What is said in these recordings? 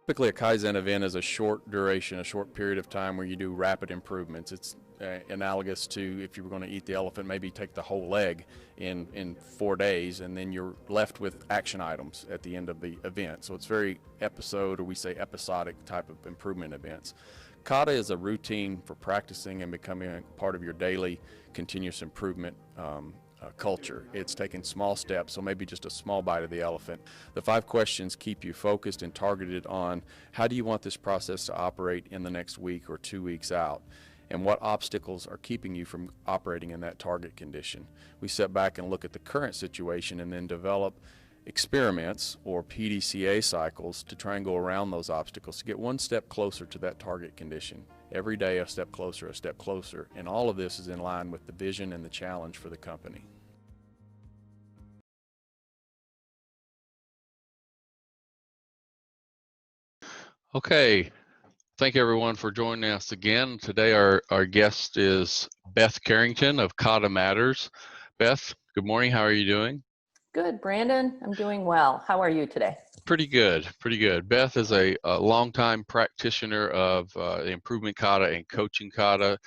Typically, a Kaizen event is a short duration, a short period of time where you do rapid improvements. It's analogous to if you were going to eat the elephant, maybe take the whole leg in 4 days, and then you're left with action items at the end of the event. So it's very episode, or we say episodic type of improvement events. Kata is a routine for practicing and becoming a part of your daily continuous improvement culture. It's taking small steps, so maybe just a small bite of the elephant. The 5 questions keep you focused and targeted on how do you want this process to operate in the next week or 2 weeks out, and what obstacles are keeping you from operating in that target condition. We sit back and look at the current situation and then develop experiments or PDCA cycles to try and go around those obstacles to get one step closer to that target condition. Every day a step closer, and all of this is in line with the vision and the challenge for the company. Okay, thank you everyone for joining us again. Today our guest is Beth Carrington of Kata Matters. Beth, good morning, how are you doing? Good, Brandon. I'm doing well. How are you today? Pretty good, pretty good. Beth is a longtime practitioner of improvement kata and coaching kata.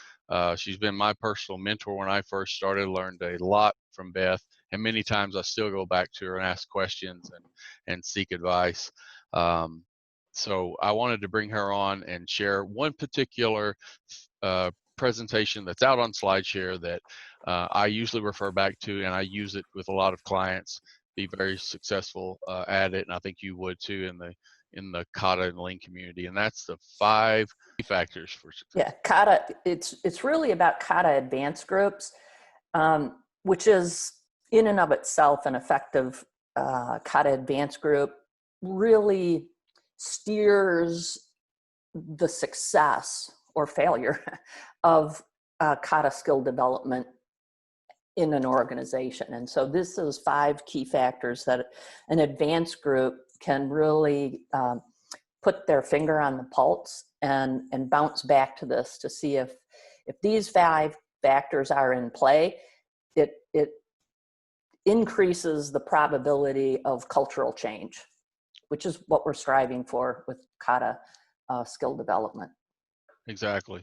She's been my personal mentor when I first started, learned a lot from Beth, and many times I still go back to her and ask questions and seek advice. So I wanted to bring her on and share one particular presentation that's out on SlideShare that I usually refer back to, and I use it with a lot of clients, be very successful at it, and I think you would too in the Kata and Lean community, and that's the 5 key factors for success. Yeah, Kata, it's really about Kata Advance Groups, which is in and of itself an effective Kata Advance Group, really steers the success or failure of Kata skill development in an organization. And so this is 5 key factors that an advanced group can really put their finger on the pulse and bounce back to this to see if these 5 factors are in play, it increases the probability of cultural change, which is what we're striving for with Kata skill development. Exactly.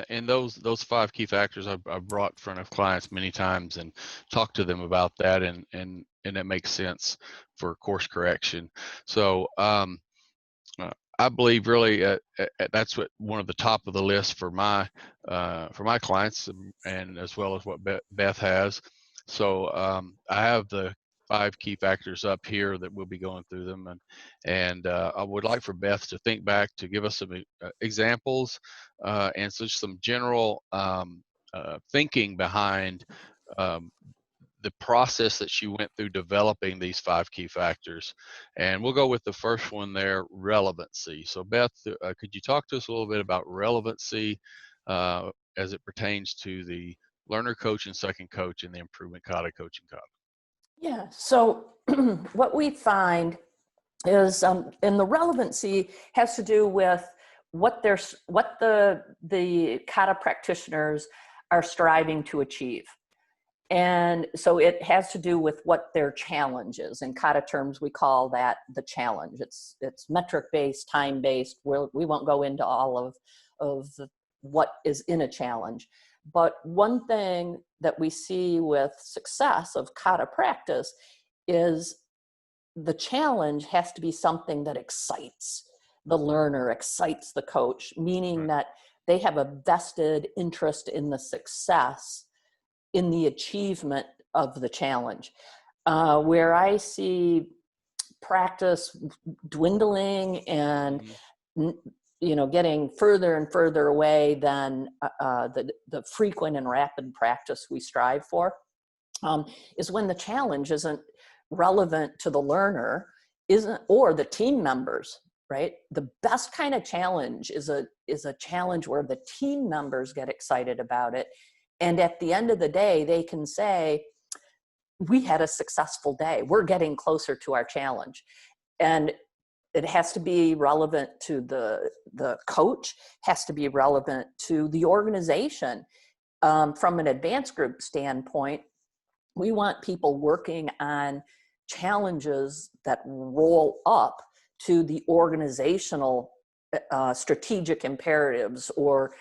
And those 5 key factors I've brought in front of clients many times and talked to them about that, and it makes sense for course correction. So I believe really that's one of the top of the list for my clients, and as well as what Beth has. So I have the 5 key factors up here that we'll be going through them, and I would like for Beth to think back to give us some examples and so some general thinking behind the process that she went through developing these 5 key factors. And we'll go with the first one there, relevancy. So Beth, could you talk to us a little bit about relevancy as it pertains to the learner coach and second coach in the improvement kata coaching kata? Yeah, so what we find is, and the relevancy has to do with what the kata practitioners are striving to achieve. And so it has to do with what their challenge is. In kata terms, we call that the challenge. It's metric-based, time-based. We won't go into all of what is in a challenge. But one thing that we see with success of kata practice is the challenge has to be something that excites the learner, excites the coach, meaning Right. that they have a vested interest in the success, in the achievement of the challenge. Where I see practice dwindling and getting further and further away than the frequent and rapid practice we strive for, is when the challenge isn't relevant to the learner, or the team members. Right? The best kind of challenge is a challenge where the team members get excited about it, and at the end of the day, they can say, "We had a successful day. We're getting closer to our challenge." And it has to be relevant to the coach, has to be relevant to the organization. From an advanced group standpoint, we want people working on challenges that roll up to the organizational strategic imperatives or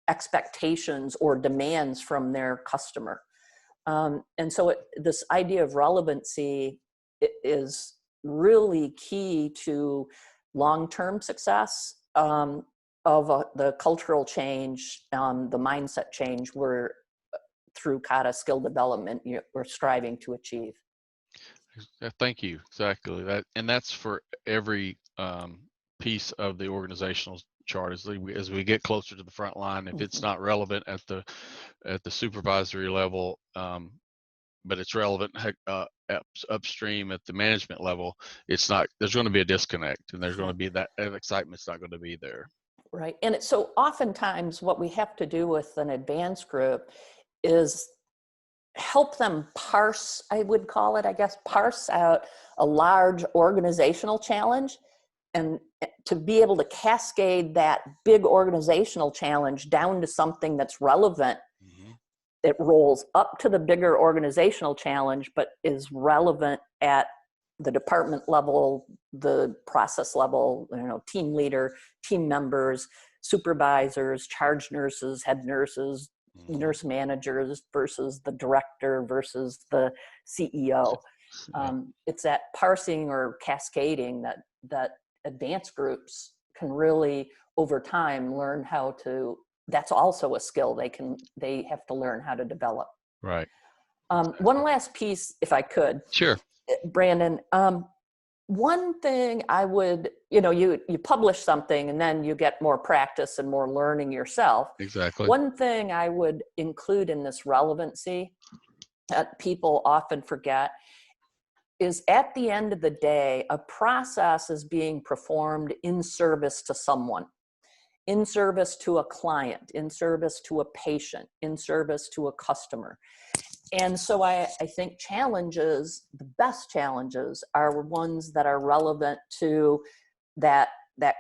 expectations or demands from their customer. And so this idea of relevancy is really key to long-term success of the cultural change, the mindset change through Kata skill development we're striving to achieve. Thank you. Exactly that, and that's for every piece of the organizational chart. As we get closer to the front line, if it's not relevant at the supervisory level, but it's relevant upstream at the management level, it's not. There's going to be a disconnect, and there's going to be that excitement's not going to be there. Right, and so oftentimes what we have to do with an advanced group is help them parse, I would call it, I guess, parse out a large organizational challenge, and to be able to cascade that big organizational challenge down to something that's relevant. It rolls up to the bigger organizational challenge, but is relevant at the department level, the process level, team leader, team members, supervisors, charge nurses, head nurses, nurse managers versus the director versus the CEO. It's that parsing or cascading that advanced groups can really, over time, learn how to. That's also a skill they have to learn how to develop. Right. One last piece, if I could. Sure. Brandon, one thing I would, you publish something and then you get more practice and more learning yourself. Exactly. One thing I would include in this relevancy that people often forget is, at the end of the day, a process is being performed in service to someone, in service to a client, in service to a patient, in service to a customer. And so I think challenges, the best challenges, are ones that are relevant to that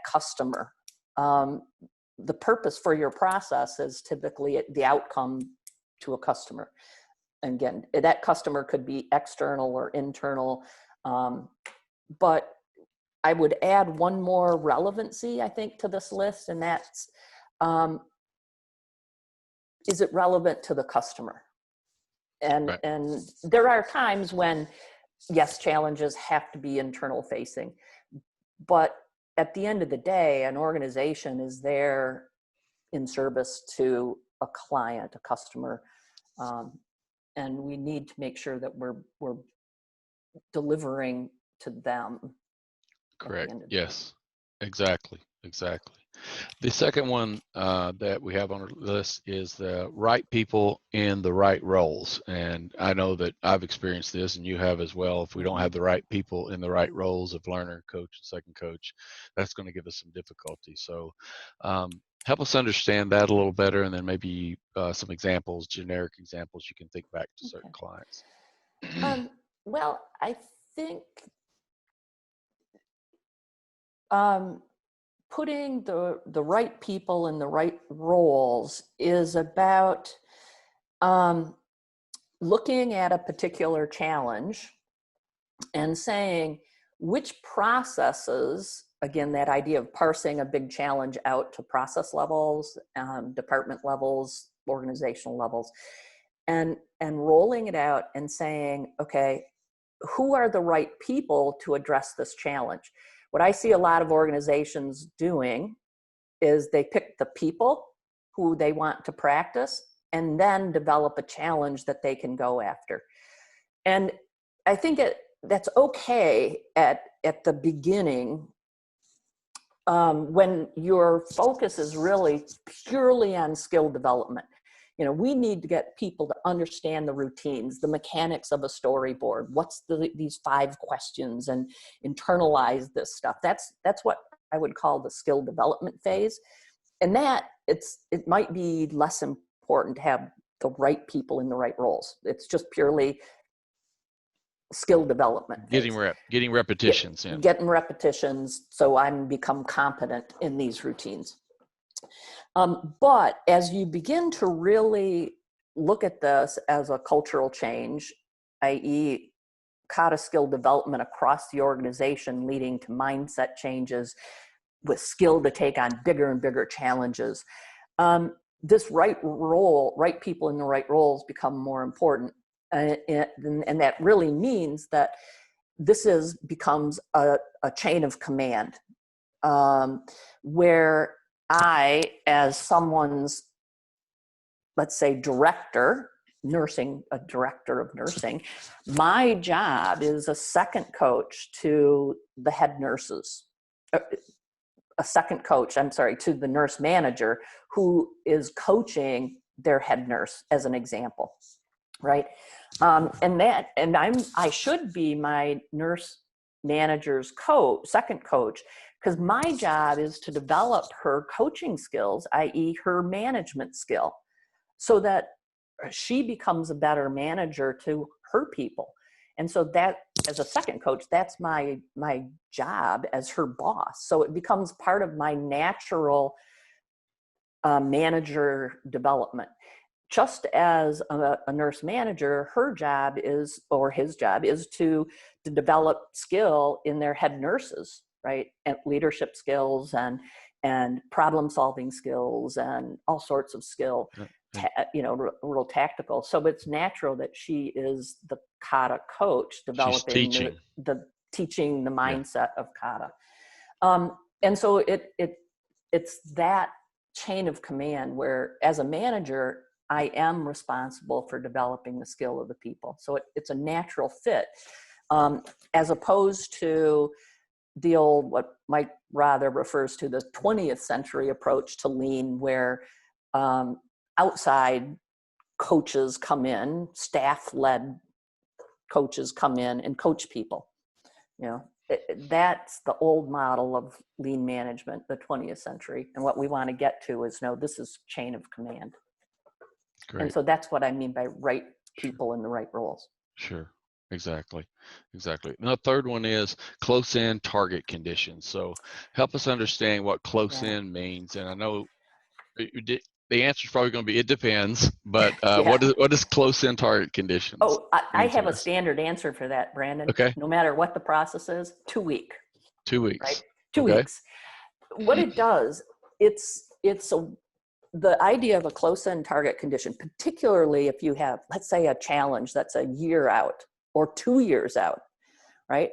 customer. The purpose for your process is typically the outcome to a customer. And again, that customer could be external or internal, but I would add one more relevancy, I think, to this list, and that's, is it relevant to the customer? And, right. And there are times when, yes, challenges have to be internal facing, but at the end of the day, an organization is there in service to a client, a customer, and we need to make sure that we're delivering to them. Correct. Yes, exactly. The second one that we have on our list is the right people in the right roles. And I know that I've experienced this, and you have as well. If we don't have the right people in the right roles of learner, coach, and second coach, that's going to give us some difficulty. So help us understand that a little better, and then maybe some examples, generic examples you can think back to certain clients. Well, I think putting the right people in the right roles is about looking at a particular challenge and saying which processes, again, that idea of parsing a big challenge out to process levels, department levels, organizational levels, and rolling it out and saying, okay, who are the right people to address this challenge? What I see a lot of organizations doing is they pick the people who they want to practice and then develop a challenge that they can go after. And I think that's okay at the beginning, when your focus is really purely on skill development. We need to get people to understand the routines, the mechanics of a storyboard. What's these 5 questions, and internalize this stuff. That's what I would call the skill development phase. And that it might be less important to have the right people in the right roles. It's just purely skill development phase. Getting repetitions in. Getting repetitions so I'm become competent in these routines. But as you begin to really look at this as a cultural change, i.e., Kata skill development across the organization, leading to mindset changes with skill to take on bigger and bigger challenges. This right people in the right roles become more important. And that really means that this becomes a chain of command, where I, as someone's, let's say, director of nursing, my job is a second coach to the head nurses, to the nurse manager who is coaching their head nurse, as an example, right? I should be my nurse manager's second coach, because my job is to develop her coaching skills, i.e. her management skill, so that she becomes a better manager to her people. And so that, as a second coach, that's my job as her boss. So it becomes part of my natural manager development. Just as a nurse manager, her job is, or his job is, to develop skill in their head nurses, right? And leadership skills and problem solving skills and all sorts of skill. Real tactical. So it's natural that she is the Kata coach, developing teaching the mindset of Kata. And so it's that chain of command where, as a manager, I am responsible for developing the skill of the people. So it's a natural fit, as opposed to the old, what Mike Rother refers to, the 20th century approach to lean, where outside coaches come in, staff-led coaches come in and coach people. That's the old model of lean management, the 20th century. And what we want to get to is, no, this is chain of command. Great. And so that's what I mean by right people in the right roles. Sure. Exactly. And the third one is close-in target conditions. So help us understand what close-in means. And I know the answer is probably going to be, it depends, but what is close-in target conditions? Oh, I have a standard answer for that, Brandon. Okay. No matter what the process is, 2 weeks. 2 weeks. Right? 2 weeks. What it does, the idea of a close-in target condition, particularly if you have, let's say, a challenge that's a year out or 2 years out, right?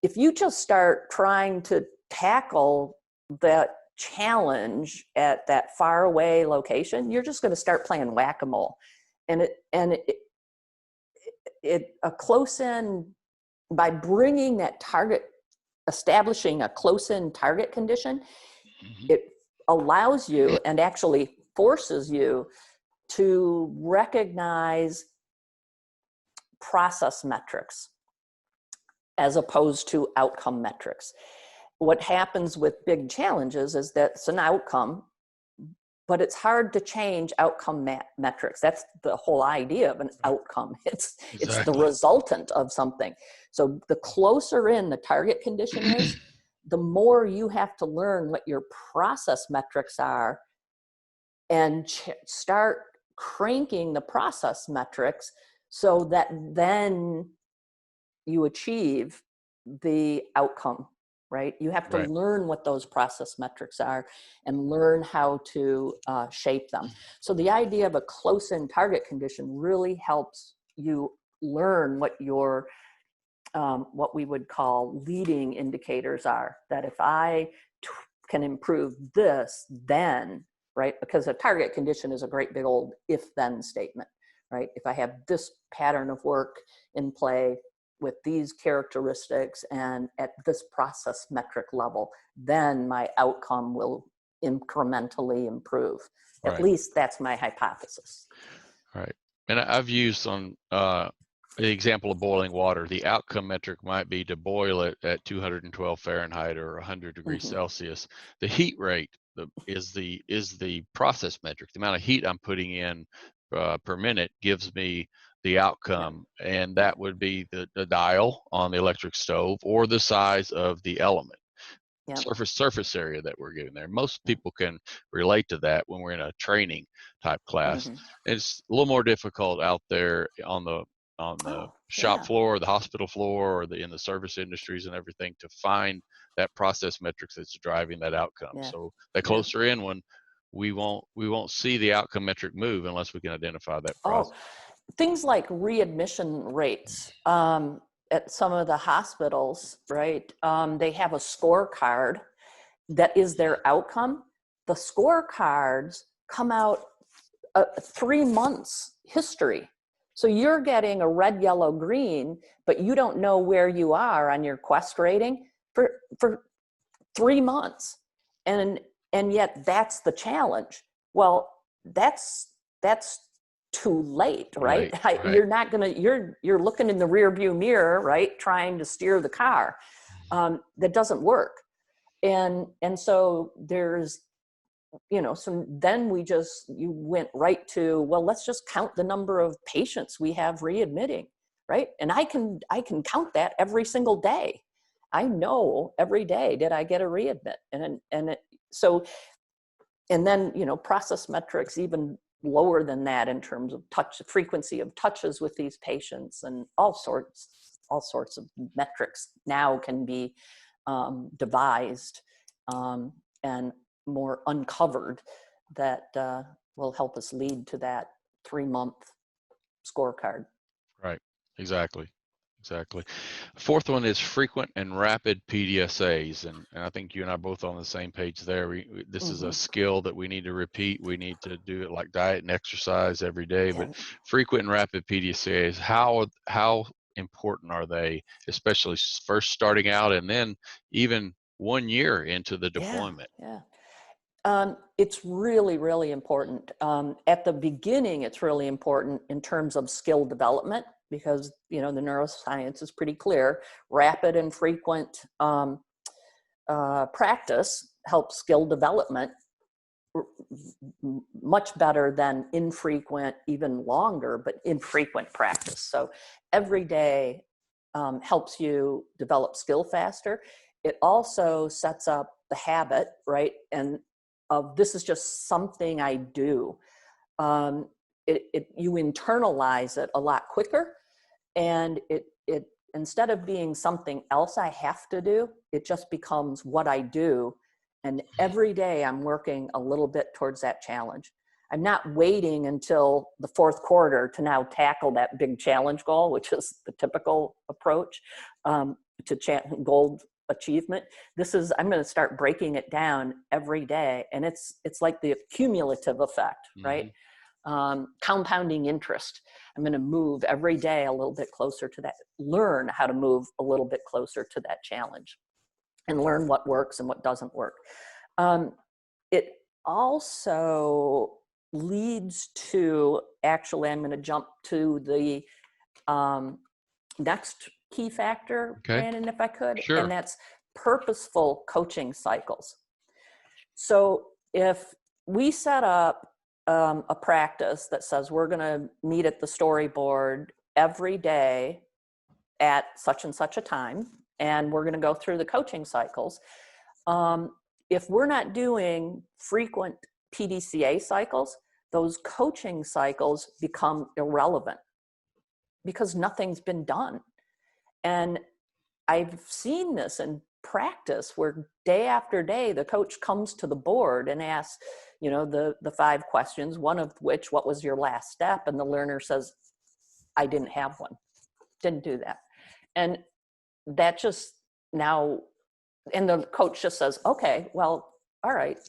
If you just start trying to tackle that challenge at that far away location, you're just going to start playing whack-a-mole. And a close-in, by bringing that target, establishing a close-in target condition, it allows you and actually forces you to recognize process metrics as opposed to outcome metrics. What happens with big challenges is that it's an outcome, but it's hard to change outcome metrics. That's the whole idea of an outcome. It's the resultant of something. So the closer in the target condition is, the more you have to learn what your process metrics are and start cranking the process metrics so that then you achieve the outcome, right? You have to learn what those process metrics are and learn how to shape them. So the idea of a close-in target condition really helps you learn what your what we would call leading indicators are. That if I can improve this, then, right? Because a target condition is a great big old if-then statement, right? If I have this pattern of work in play with these characteristics and at this process metric level, then my outcome will incrementally improve. At least that's my hypothesis. Right. And I've used on the example of boiling water, the outcome metric might be to boil it at 212 Fahrenheit or 100 degrees Celsius. The heat rate is the process metric. The amount of heat I'm putting in per minute gives me the outcome, and that would be the dial on the electric stove or the size of the element. Surface area that we're giving there. Most people can relate to that when we're in a training type class. It's a little more difficult out there on the the Oh, shop yeah. floor, or the hospital floor, or in the service industries and everything, to find that process metrics that's driving that outcome. Yeah. So the Yeah. closer in one, we won't see the outcome metric move unless we can identify that process. Oh, things like readmission rates at some of the hospitals, right? They have a scorecard that is their outcome. The scorecards come out 3 months history. So you're getting a red, yellow, green, but you don't know where you are on your Quest rating for 3 months. And yet that's the challenge. Well, that's too late, right? Right. You're not gonna, you're looking in the rear view mirror, right? Trying to steer the car. That doesn't work. And so there's, so then you went right to, well, let's just count the number of patients we have readmitting, right? And I can count that every single day. I know every day, did I get a readmit? And then, process metrics even lower than that in terms of frequency of touches with these patients, and all sorts of metrics now can be devised and more uncovered that will help us lead to that 3-month scorecard. Right. Exactly. Fourth one is frequent and rapid PDSAs, and I think you and I are both on the same page there. This is a skill that we need to repeat. We need to do it like diet and exercise every day. Yeah. But frequent and rapid PDSAs, how important are they, especially first starting out, and then even 1 year into the deployment? Yeah. It's really, really important. At the beginning, it's really important in terms of skill development, because, the neuroscience is pretty clear. Rapid and frequent practice helps skill development much better than infrequent, even longer, but infrequent practice. So every day helps you develop skill faster. It also sets up the habit, right? And this is just something I do. You internalize it a lot quicker, and it instead of being something else I have to do, it just becomes what I do. And every day I'm working a little bit towards that challenge. I'm not waiting until the fourth quarter to now tackle that big challenge goal, which is the typical approach to goal achievement. I'm going to start breaking it down every day. And it's like the cumulative effect, right? Compounding interest. I'm going to move every day a little bit closer to that, learn how to move a little bit closer to that challenge, and learn what works and what doesn't work. It also leads to, actually, I'm going to jump to the next key factor, Okay. Brandon, if I could. Sure. And that's purposeful coaching cycles. So if we set up a practice that says we're going to meet at the storyboard every day at such and such a time, and we're going to go through the coaching cycles. If we're not doing frequent PDCA cycles, those coaching cycles become irrelevant because nothing's been done. And I've seen this in practice where day after day, the coach comes to the board and asks, the 5 questions, one of which, what was your last step? And the learner says, I didn't have one, didn't do that. And that just now, and the coach just says, okay, well, all right.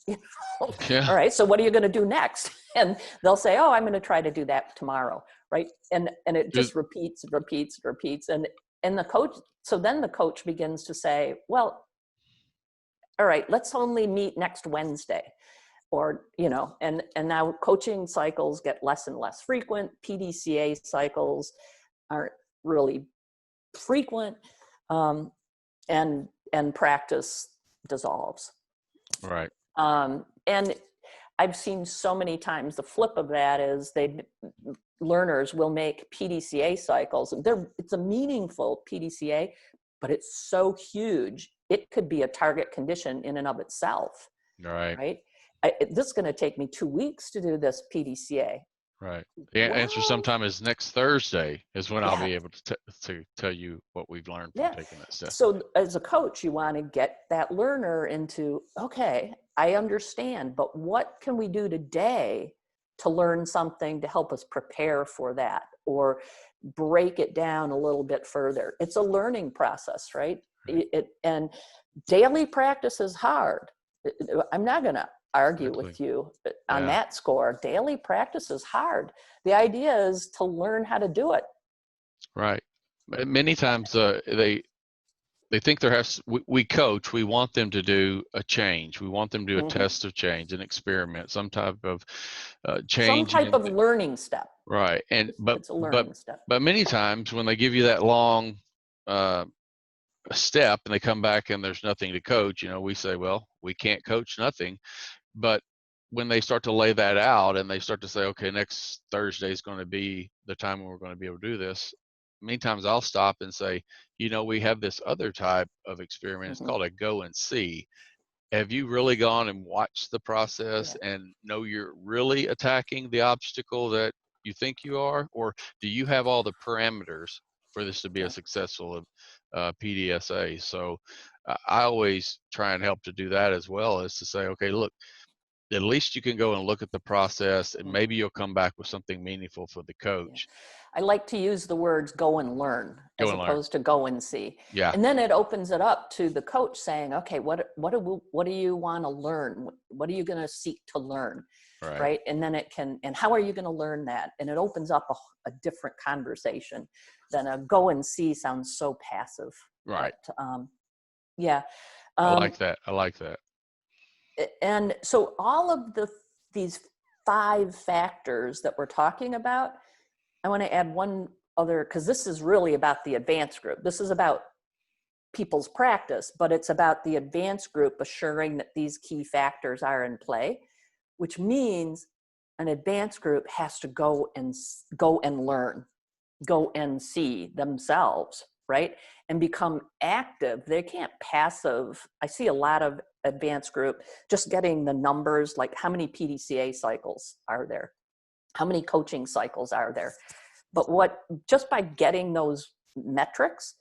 Yeah. All right, so what are you going to do next? And they'll say, oh, I'm going to try to do that tomorrow, right? And it just repeats. And the coach, so then the coach begins to say, well, all right, let's only meet next Wednesday. Or, and now coaching cycles get less and less frequent. PDCA cycles aren't really frequent, and practice dissolves. Right. And I've seen so many times the flip of that is learners will make PDCA cycles. It's a meaningful PDCA, but it's so huge. It could be a target condition in and of itself. Right. Right? This is going to take me 2 weeks to do this PDCA. Right. The answer Well, sometime is next Thursday is when I'll yeah, be able to tell you what we've learned from yeah. taking that step. So as a coach, you want to get that learner into, okay, I understand, but what can we do today to learn something to help us prepare for that, or break it down a little bit further? It's a learning process, right? Right. And daily practice is hard. I'm not going to argue Exactly. with you on Yeah. that score. Daily practice is hard. The idea is to learn how to do it. Right. Many times they think there has we coach, we want them to do a change, we want them to do a Mhm. test of change, an experiment, some type of Some change type in of learning step. right. And It's a learning step. but many times when they give you that long uh step and they come back and there's nothing to coach, we say, well, we can't coach nothing. But when they start to lay that out and they start to say, okay, next Thursday is going to be the time when we're going to be able to do this, many times I'll stop and say, we have this other type of experiment. It's Mhm. called a go and see. Have you really gone and watched the process Yeah. and know you're really attacking the obstacle that you think you are? Or do you have all the parameters for this to be a Yeah. successful PDSA? So I always try and help to do that as well, as to say, okay, look, at least you can go and look at the process and maybe Mhm. you'll come back with something meaningful for the Yeah. coach. I like to use the words go and learn Go as and learn. opposed to go and see. Yeah. And then it opens it up to the coach saying, okay, what do you want to learn? What are you going to seek to learn? Right. Right. And then and how are you going to learn that? And it opens up a different conversation than a go and see sounds so passive. Right. But yeah. I Um, like that. I like that. and so all of these 5 factors that we're talking about, I want to add one other, because this is really about the advanced group. This is about people's practice, but it's about the advanced group assuring that these key factors are in play, which means an advanced group has to go and learn, go and see themselves, right? And become active. They can't passive. I see a lot of advanced group just getting the numbers, like how many PDCA cycles are there? How many coaching cycles are there? But just by getting those metrics,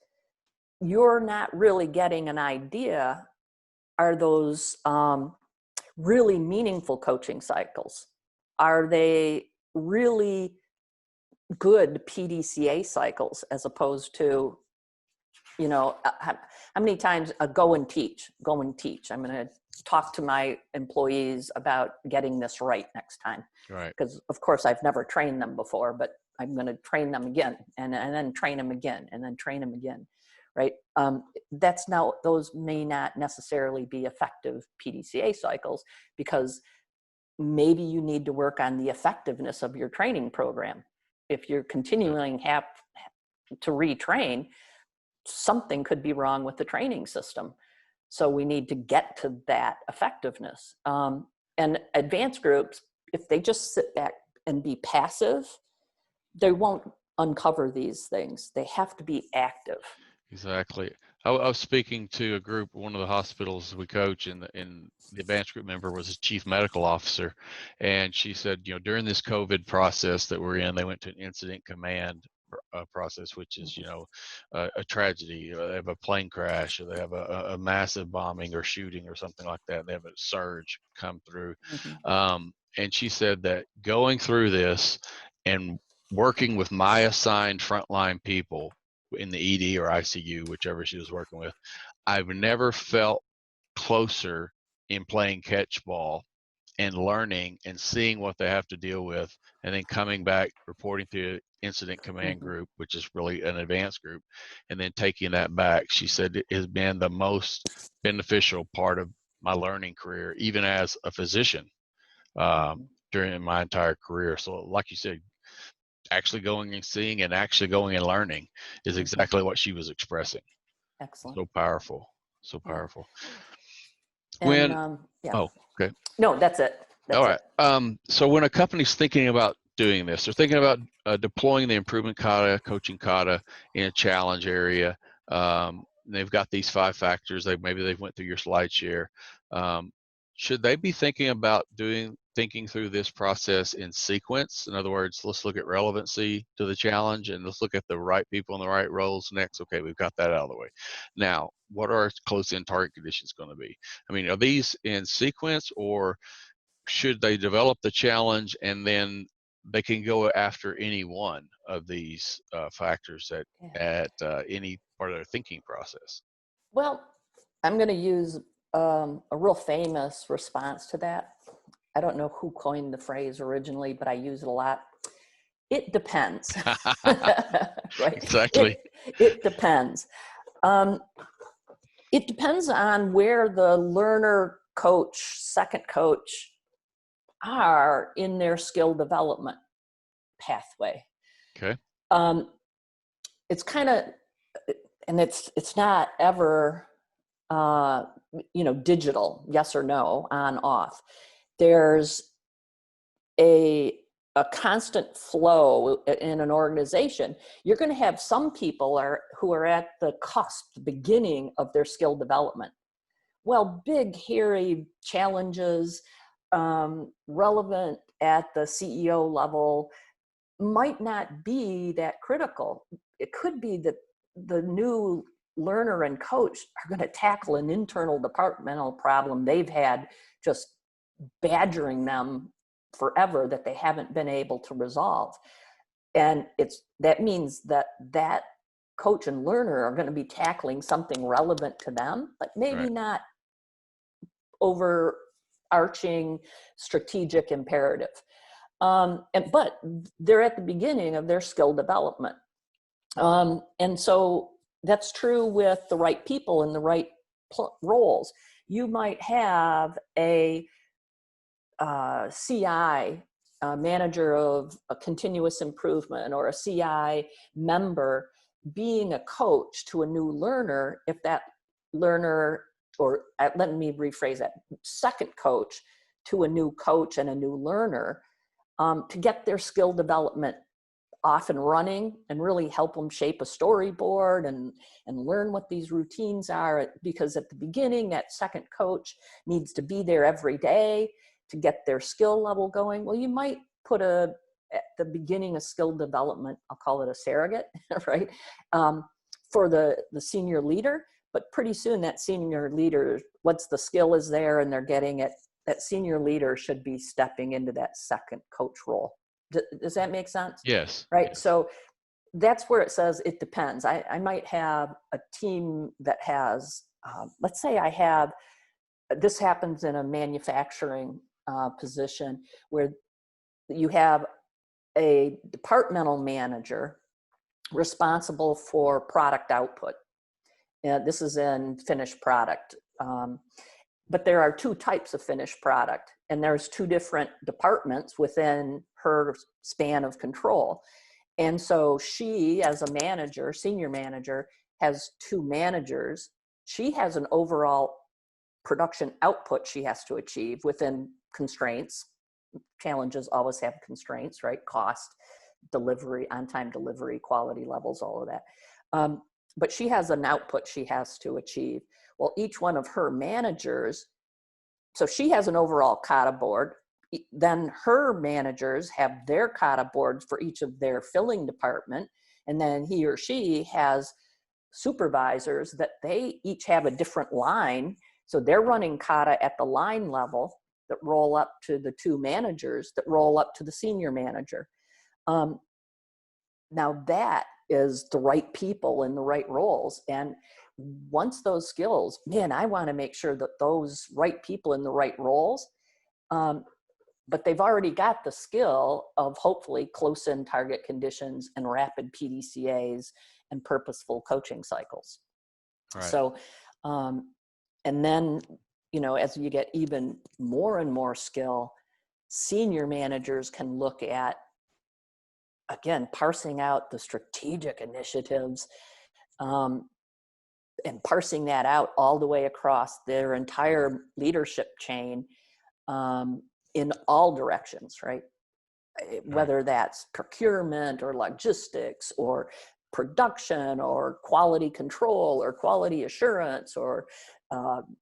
you're not really getting an idea, are those really meaningful coaching cycles? Are they really good PDCA cycles, as opposed to, how many times go and teach. I'm going to talk to my employees about getting this right next time. Right. Because of course I've never trained them before, but I'm going to train them again, and then train them again, and then train them again. Right. Those may not necessarily be effective PDCA cycles, because maybe you need to work on the effectiveness of your training program. If you're continuing have to retrain, something could be wrong with the training system. So we need to get to that effectiveness. And advanced groups, if they just sit back and be passive, they won't uncover these things. They have to be active. Exactly. I was speaking to a group, one of the hospitals we coach, and the advanced group member was a chief medical officer, and she said, during this COVID process that we're in, they went to an incident command process, which is, a tragedy. They have a plane crash, or they have a massive bombing or shooting or something like that. And they have a surge come through. Mm-hmm. And she said that going through this and working with my assigned frontline people in the ED or ICU, whichever she was working with, I've never felt closer in playing catch ball and learning and seeing what they have to deal with, and then coming back, reporting to incident command Mm-hmm. group, which is really an advanced group, and then taking that back. She said it has been the most beneficial part of my learning career, even as a physician, during my entire career. So like you said, actually going and seeing and actually going and learning is exactly what she was expressing. Excellent. So powerful. So Yeah. powerful. And When yeah. oh, okay. No, that's it. All That's right. it. So when a company's thinking about doing this, they're thinking about deploying the improvement kata, coaching kata in a challenge area. They've got these 5 factors. Maybe they've went through your slideshare. should they be thinking about thinking through this process in sequence? In other words, let's look at relevancy to the challenge, and let's look at the right people in the right roles next. Okay, we've got that out of the way. Now, what are close-in target conditions going to be? I mean, are these in sequence, or should they develop the challenge and then they can go after any one of these factors at any part of their thinking process? Well, I'm going to use a real famous response to that. I don't know who coined the phrase originally, but I use it a lot. It depends. Right? Exactly. It depends. It depends on where the learner, coach, second coach are in their skill development pathway. Okay. It's kind of, and it's not ever, digital, yes or no, on, off. There's a constant flow in an organization. You're going to have some people who are at the cusp, the beginning of their skill development. Well, big, hairy challenges, relevant at the CEO level, might not be that critical. It could be that the new learner and coach are going to tackle an internal departmental problem they've had just badgering them forever that they haven't been able to resolve. And that means that coach and learner are going to be tackling something relevant to them, but maybe Right. not overarching strategic imperative. But they're at the beginning of their skill development. And so that's true with the right people in the right roles. You might have a CI, manager of a continuous improvement, or a CI member being a coach to a new learner. If that learner, or let me rephrase that, second coach to a new coach and a new learner, to get their skill development off and running and really help them shape a storyboard and learn what these routines are. Because at the beginning, that second coach needs to be there every day to get their skill level going. Well, you might put at the beginning of skill development, I'll call it a surrogate, right? For the senior leader, but pretty soon that senior leader, once the skill is there and they're getting it, that senior leader should be stepping into that second coach role. Does that make sense? Yes. Right. Yes. So that's where it says it depends. I might have a team that has, let's say this happens in a manufacturing position where you have a departmental manager responsible for product output. This is in finished product. But there are two types of finished product, and there's two different departments within her span of control. And so she, as a manager, senior manager, has two managers. She has an overall production output she has to achieve within constraints. Challenges always have constraints, right? Cost, delivery, on-time delivery, quality levels, all of that. But she has an output she has to achieve. Well, each one of her managers, so she has an overall Kata board. Then her managers have their Kata boards for each of their filling department. And then he or she has supervisors that they each have a different line. So they're running Kata at the line level that roll up to the two managers that roll up to the senior manager. Now that is the right people in the right roles. And once those skills, man, I want to make sure that those right people in the right roles, but they've already got the skill of hopefully close-in target conditions and rapid PDCAs and purposeful coaching cycles. Right. So, and then, as you get even more and more skill, senior managers can look at, again, parsing out the strategic initiatives, and parsing that out all the way across their entire leadership chain, in all directions, right? Whether that's procurement or logistics or production or quality control or quality assurance or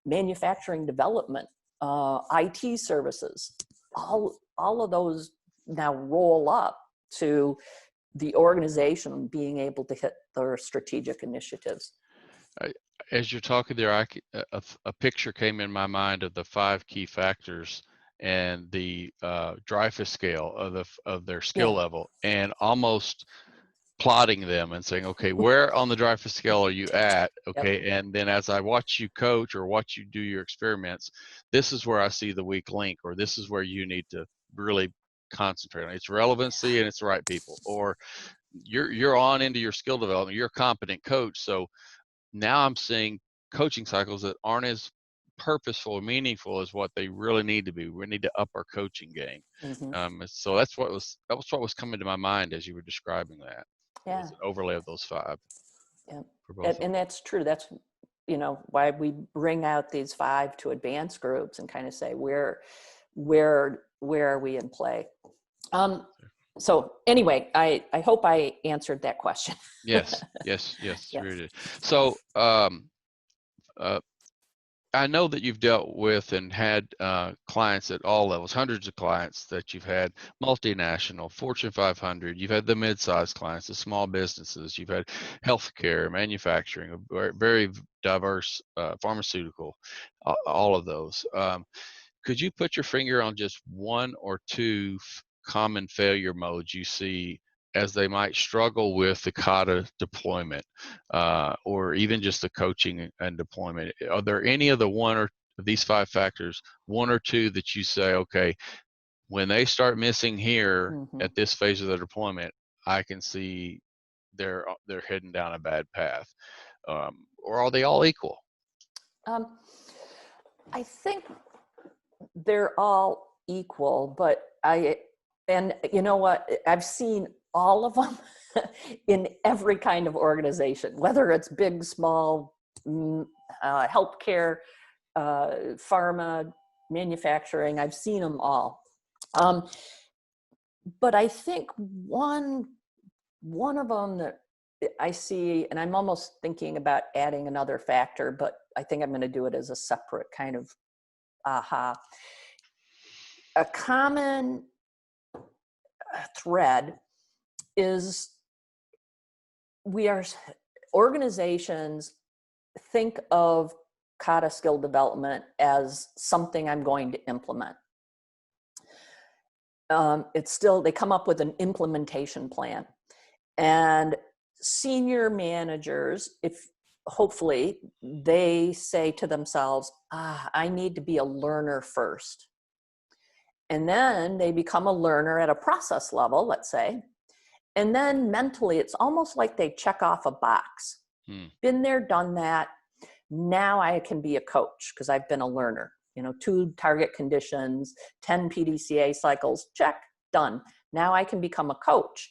manufacturing development. IT services, all of those now roll up to the organization being able to hit their strategic initiatives. As you're talking there, a picture came in my mind of the 5 key factors and the Dreyfus scale of their skill level, and almost plotting them and saying, okay, where on the Dreyfus scale are you at? Okay, and then as I watch you coach or watch you do your experiments, this is where I see the weak link, or this is where you need to really concentrate on its relevancy and it's the right people, or you're on into your skill development, you're a competent coach. So now I'm seeing coaching cycles that aren't as purposeful or meaningful as what they really need to be. We need to up our coaching game. So that was what was coming to my mind as you were describing that. Yeah. Was an overlay of those 5. Yeah. For both And that's true. That's, you know, why we bring out these 5 to advance groups and kind of say, where are we in play? So anyway, I hope I answered that question. Yes. Yes. Really did. So I know that you've dealt with and had clients at all levels, hundreds of clients that you've had, multinational, Fortune 500, you've had the mid-sized clients, the small businesses, you've had healthcare, manufacturing, a very diverse pharmaceutical, all of those. Could you put your finger on just 1 or 2 common failure modes you see as they might struggle with the Kata deployment, or even just the coaching and deployment? Are there any of the 1 or these 5 factors, 1 or 2 that you say, okay, when they start missing here at this phase of the deployment, I can see they're heading down a bad path, or are they all equal? I think they're all equal, but and you know what, I've seen all of them in every kind of organization, whether it's big, small, healthcare, pharma, manufacturing. I've seen them all. But I think one of them that I see, and I'm almost thinking about adding another factor, but I think I'm going to do it as a separate kind of aha. A common thread is organizations think of Kata skill development as something I'm going to implement. It's still, they come up with an implementation plan, and senior managers, if hopefully they say to themselves, I need to be a learner first. And then they become a learner at a process level, let's say. And then mentally, it's almost like they check off a box. Been there, done that. Now I can be a coach because I've been a learner. You know, 2 target conditions, 10 PDCA cycles, check, done. Now I can become a coach.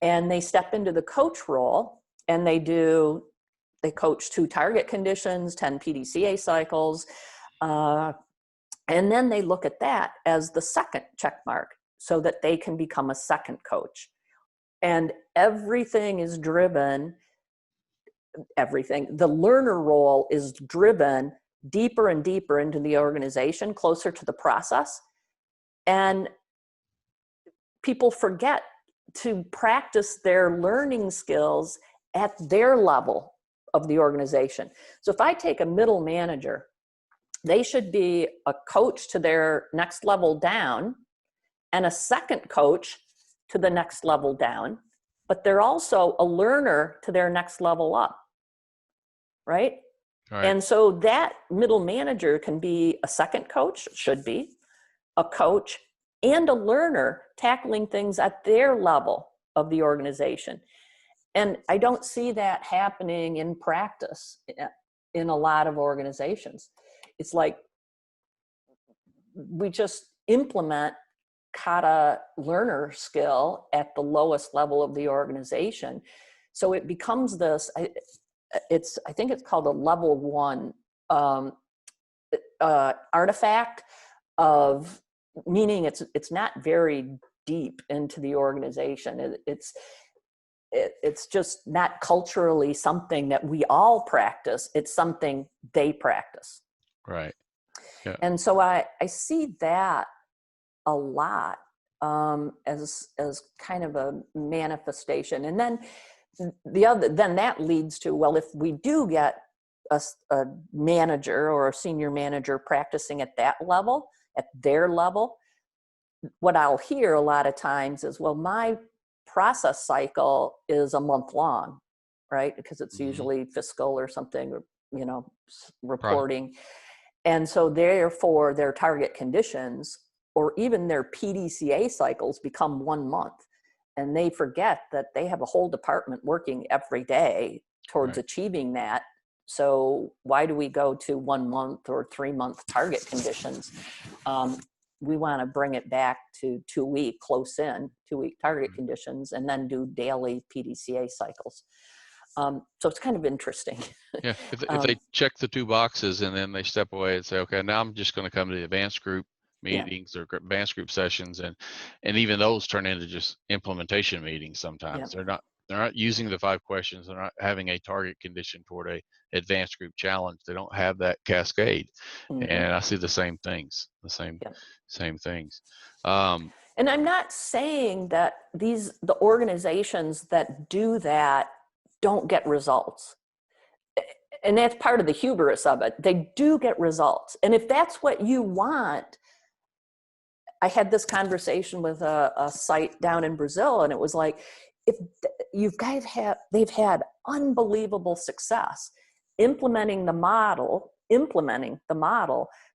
And they step into the coach role and they coach 2 target conditions, 10 PDCA cycles. And then they look at that as the second check mark so that they can become a second coach. And everything is driven, the learner role is driven deeper and deeper into the organization, closer to the process. And people forget to practice their learning skills at their level of the organization. So if I take a middle manager, they should be a coach to their next level down and a second coach to the next level down, but they're also a learner to their next level up, right? And so that middle manager can be a second coach, should be a coach and a learner, tackling things at their level of the organization. And I don't see that happening in practice in a lot of organizations. It's like we just implement Kata learner skill at the lowest level of the organization. So it becomes this, I think it's called a level 1 artifact of, meaning it's not very deep into the organization. It's just not culturally something that we all practice. It's something they practice. Right. Yeah. And so I see that a lot as kind of a manifestation. And then then that leads to, well, if we do get a manager or a senior manager practicing at that level, at their level, what I'll hear a lot of times is, well, my process cycle is a month long, right? Because it's usually fiscal or something, or, reporting. And so therefore their target conditions or even their PDCA cycles become 1 month. And they forget that they have a whole department working every day towards achieving that. So why do we go to 1 month or 3 month target conditions? We want to bring it back to 2 week close in, 2 week target conditions, and then do daily PDCA cycles. So it's kind of interesting. Yeah, if they check the 2 boxes and then they step away and say, okay, now I'm just going to come to the advanced group meetings or advanced group sessions, and even those turn into just implementation meetings sometimes. They're not using the 5 questions. They're not having a target condition toward a advanced group challenge. They don't have that cascade. And I see the same things, same things. And I'm not saying that the organizations that do that don't get results. And that's part of the hubris of it. They do get results. And if that's what you want, I had this conversation with a site down in Brazil, and it was like, if they've had unbelievable success implementing the model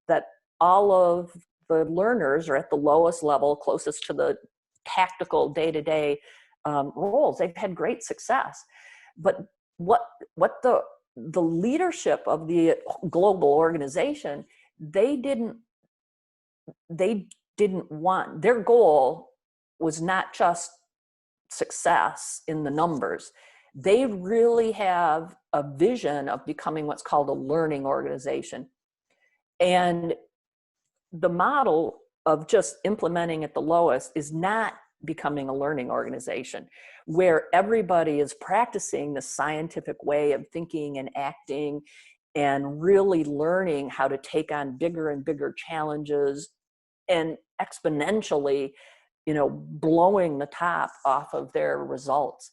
that all of the learners are at the lowest level, closest to the tactical day-to-day roles. They've had great success. But what the leadership of the global organization, they didn't want, their goal was not just success in the numbers. They really have a vision of becoming what's called a learning organization. And the model of just implementing at the lowest is not becoming a learning organization, where everybody is practicing the scientific way of thinking and acting and really learning how to take on bigger and bigger challenges and exponentially, blowing the top off of their results.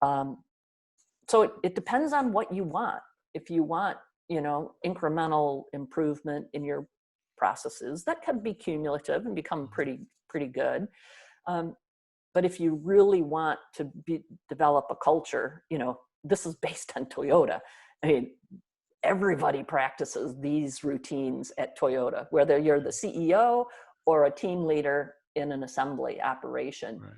So it depends on what you want. If you want, incremental improvement in your processes, that can be cumulative and become pretty good. But if you really want to develop a culture, this is based on Toyota. I mean, everybody practices these routines at Toyota, whether you're the CEO or a team leader in an assembly operation. Right.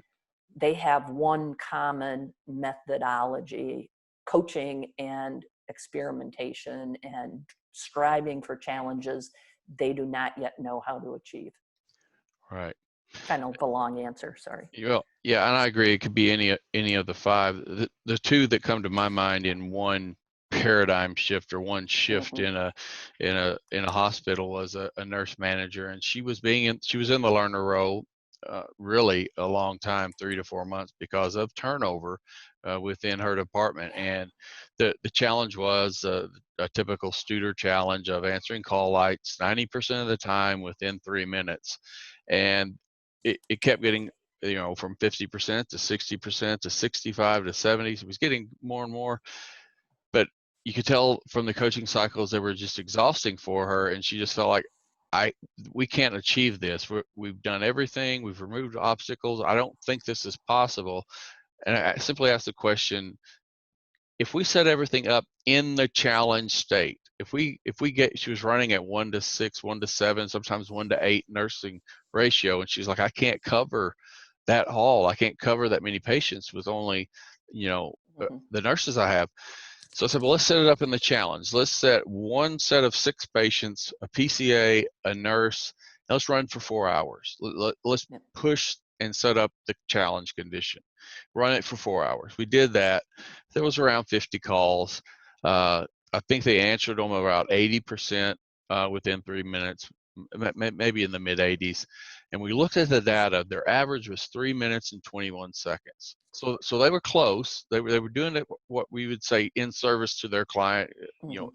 They have one common methodology: coaching and experimentation and striving for challenges they do not yet know how to achieve. Right. Kind of a long answer, sorry. Well, yeah, and I agree. It could be any of the 5. The 2 that come to my mind in one paradigm shift or one shift in a hospital was a nurse manager, and she was in the learner role really a long time, 3 to 4 months, because of turnover within her department. And the challenge was a typical Studer challenge of answering call lights 90% of the time within 3 minutes, and it kept getting, from 50% to 60% to 65 to 70. So it was getting more and more, but you could tell from the coaching cycles they were just exhausting for her, and she just felt like, we can't achieve this. We've done everything. We've removed obstacles. I don't think this is possible. And I simply asked the question: if we set everything up in the challenge state, she was running at 1 to 6, 1 to 7, sometimes 1 to 8 nursing ratio, and she's like, I can't cover that hall. I can't cover that many patients with only, the nurses I have. So I said, well, let's set it up in the challenge. Let's set one set of 6 patients, a PCA, a nurse. Let's run for 4 hours. Let's push and set up the challenge condition. Run it for 4 hours. We did that. There was around 50 calls. I think they answered them about 80% within 3 minutes, maybe in the mid 80s. And we looked at the data. Their average was 3 minutes and 21 seconds. So they were close. They were doing it, what we would say, in service to their client.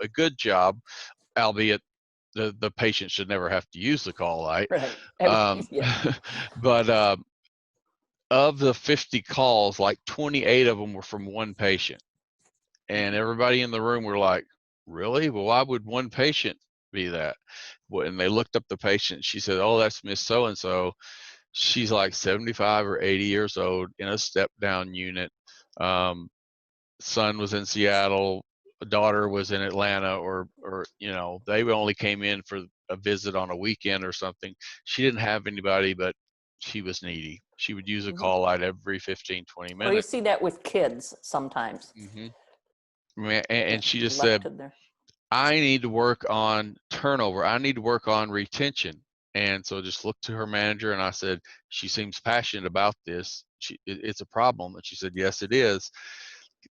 A good job, albeit the patient should never have to use the call light. Right. Yeah. But of the 50 calls, like 28 of them were from one patient. And everybody in the room were like, really? Well, why would one patient be that? Well, and they looked up the patient. She said, oh, that's Miss So-and-so. She's like 75 or 80 years old in a step down unit. Son was in Seattle, a daughter was in Atlanta, or you know, they only came in for a visit on a weekend or something. She didn't have anybody, but she was needy. She would use a call light every 15, 20 minutes. Or you see that with kids sometimes. And she just Left said, to their... I need to work on turnover. I need to work on retention. And so just looked to her manager and I said, she seems passionate about this. It's a problem. And she said, yes, it is.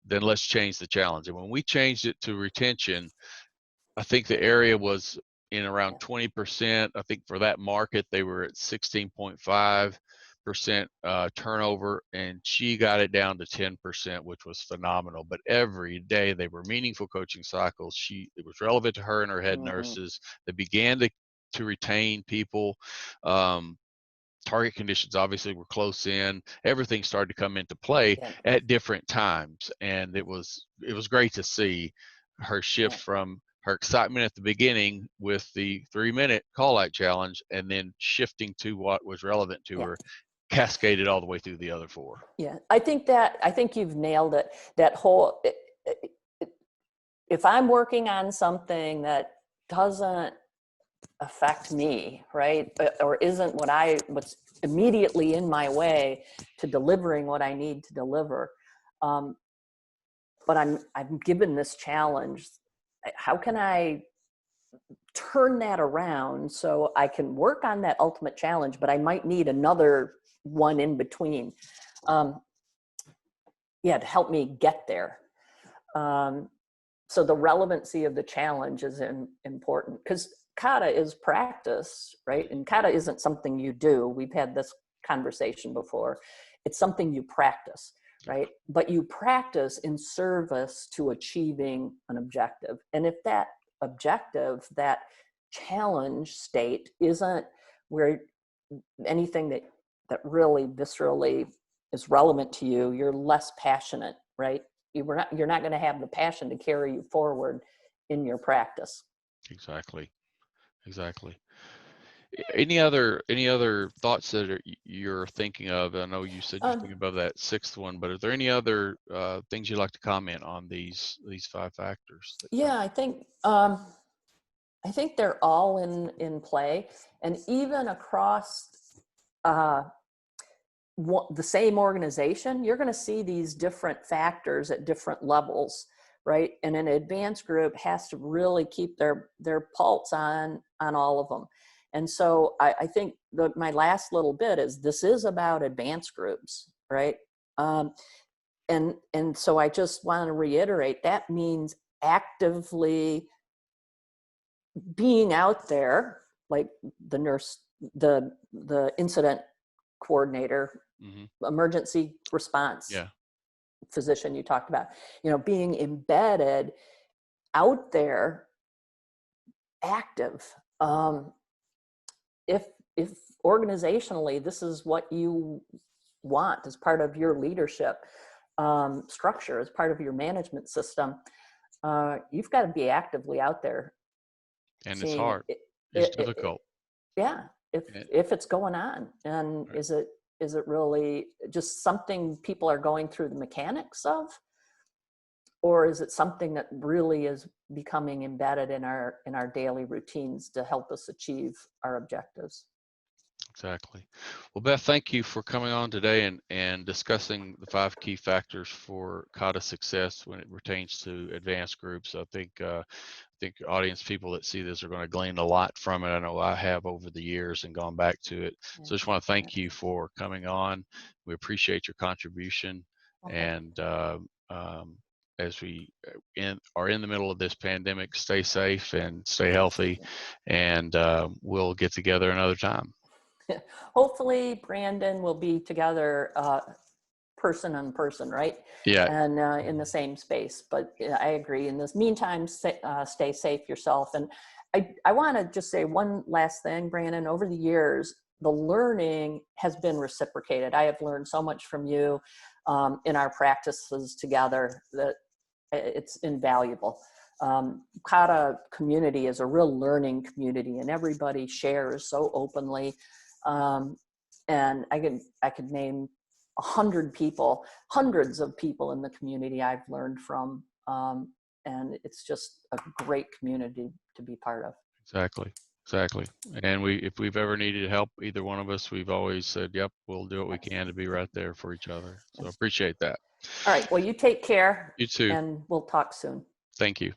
Then let's change the challenge. And when we changed it to retention, I think the area was in around 20%. I think for that market, they were at 16.5% turnover, and she got it down to 10%, which was phenomenal. But every day they were meaningful coaching cycles. It was relevant to her and her head nurses. They began to retain people. Target conditions obviously were close in. Everything started to come into play at different times, and it was great to see her shift from her excitement at the beginning with the 3-minute call out challenge, and then shifting to what was relevant to her, cascaded all the way through the other 4. Yeah, I think you've nailed it. That whole, if I'm working on something that doesn't affect me, right, or isn't what's immediately in my way to delivering what I need to deliver, but I'm given this challenge. How can I turn that around so I can work on that ultimate challenge, but I might need another one in between, to help me get there. So the relevancy of the challenge is important, because Kata is practice, right? And Kata isn't something you do. We've had this conversation before. It's something you practice, right? But you practice in service to achieving an objective. And if that objective, that challenge state, isn't where anything that really viscerally is relevant to you, you're less passionate, right? You're not going to have the passion to carry you forward in your practice. Exactly. Any other thoughts that you're thinking of? I know you said you're thinking about that 6th one, but are there any other things you'd like to comment on these 5 factors? I think they're all in play, and even across the same organization, you're going to see these different factors at different levels, right? And an advanced group has to really keep their pulse on all of them. And so I think my last little bit is, this is about advanced groups, right? And so I just want to reiterate, that means actively being out there, like the nurse, the incident coordinator, emergency response physician you talked about, being embedded out there, active. If organizationally this is what you want as part of your leadership structure, as part of your management system, you've got to be actively out there. And it's hard. It's difficult. If it's going on, and is it really just something people are going through the mechanics of, or is it something that really is becoming embedded in our daily routines to help us achieve our objectives? Exactly. Well, Beth, thank you for coming on today and discussing the 5 key factors for Kata success when it pertains to advanced groups. I think audience people that see this are going to glean a lot from it. I know I have over the years and gone back to it. So I just want to thank you for coming on. We appreciate your contribution. And as we are in the middle of this pandemic, stay safe and stay healthy, and we'll get together another time. Hopefully, Brandon, will be together person on person, right? Yeah. And in the same space. But I agree. In this meantime, stay safe yourself. And I want to just say one last thing, Brandon. Over the years, the learning has been reciprocated. I have learned so much from you in our practices together that it's invaluable. Kata community is a real learning community, and everybody shares so openly. And I could name 100 people, hundreds of people in the community I've learned from. And it's just a great community to be part of. Exactly. And if we've ever needed help, either one of us, we've always said, yep, we'll do what we can to be right there for each other. So I appreciate that. All right. Well, you take care. You too. And we'll talk soon. Thank you.